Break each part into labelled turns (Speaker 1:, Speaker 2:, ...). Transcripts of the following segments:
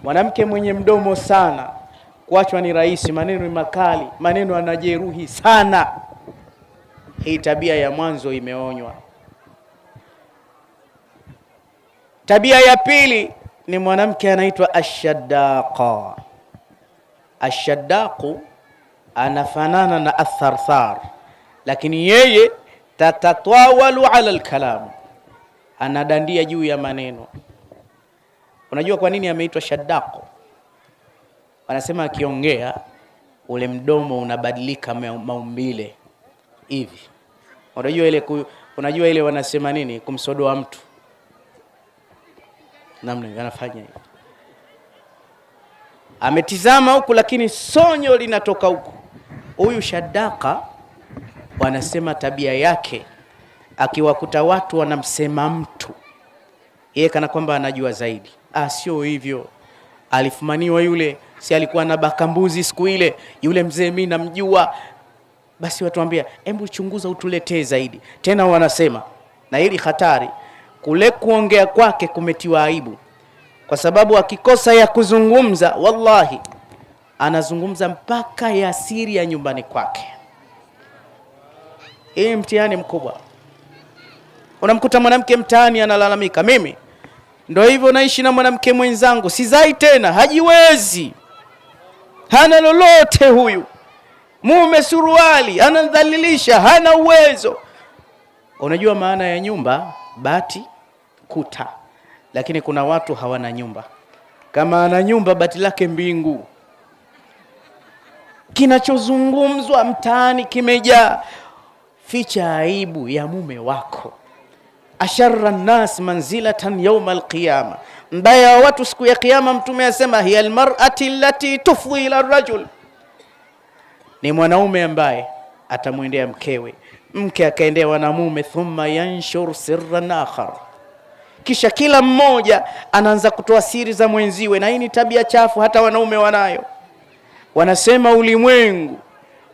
Speaker 1: Mwanamke mwenye mdomo sana kuachwa ni rahisi, maneno ni makali, maneno anajeruhi sana. Hii tabia ya mwanzo imeonywa. Tabia ya pili ni mwanamke anaitwa ashaddaqa. Ashaddaqu anafanana na atharthar, lakini yeye tatatwawalu ala alkalam, anadandia juu ya maneno. Unajua kwa nini ameitwa shaddaqu? Wanasema akiongea ule mdomo unabadilika maumbile hivi. Unajua ile wanasema nini, kumsodoa mtu, namna anafanya hivi. Ametizama huku lakini sonyo linatoka huku. Huyu shaddaqa wanasema tabia yake, akiwakuta watu wanamsema mtu, yeye kana kwamba anajua zaidi. Sio hivyo. Alifumaniwa yule, si alikuwa na bakambuzi siku ile, yule mzee mimi namjua. Basi watu waambia, hebu chunguza utuletee zaidi. Tena wanasema, na hili hatari, kule kuongea kwake kumetiwa aibu, kwa sababu akikosa ya kuzungumza, wallahi anazungumza mpaka ya siri ya nyumbani kwake. Hii mtihani mkubwa. Unamkuta mwanamke mtaani analalamika, mimi ndio hivyo naishi na mwanamke mwenzangu, sizai tena, hajiwezi, hana lolote huyu, mume suruali, anadhalilisha, hana uwezo. Unajua maana ya nyumba? Bati, kuta. Lakini kuna watu hawana nyumba. Kama ana nyumba, bati lake mbingu. Kinachozungumzwa mtaani kimejaa. Ficha aibu ya mume wako. Asharra nas manzilatan yawm alqiyama, mbaya wa watu siku ya kiyama. Mtume asema hiya almar'ati allati tufdhi ila arrajul, ni mwanaume ambaye atamwendea mkewe, mke akaendewa na mume, thumma yanshur sirran akhar, kisha kila mmoja anaanza kutoa siri za mwenziwe. Na hii ni tabia chafu, hata wanaume wanayo. Wanasema ulimwengu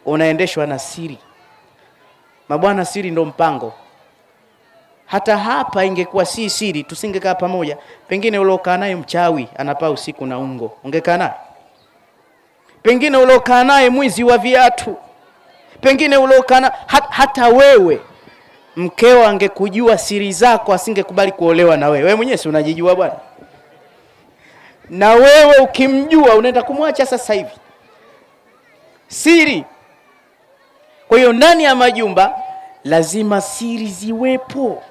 Speaker 1: unaendeshwa na siri. Mabwana, siri ndo mpango. Hata hapa ingekuwa si siri, tusingekaa pamoja. Pengine uliokaa naye mchawi anapaa usiku na ungo, ungekaa naye? Pengine uliokaa naye mwizi wa viatu, pengine uliokaa na hata wewe mkeo angekujua siri zako, asingekubali kuolewa na wewe. Wewe mwenyewe si unajijua bwana? Na wewe ukimjua unaenda kumwacha sasa hivi? Siri. Kwa hiyo ndani ya majumba lazima siri ziwepo.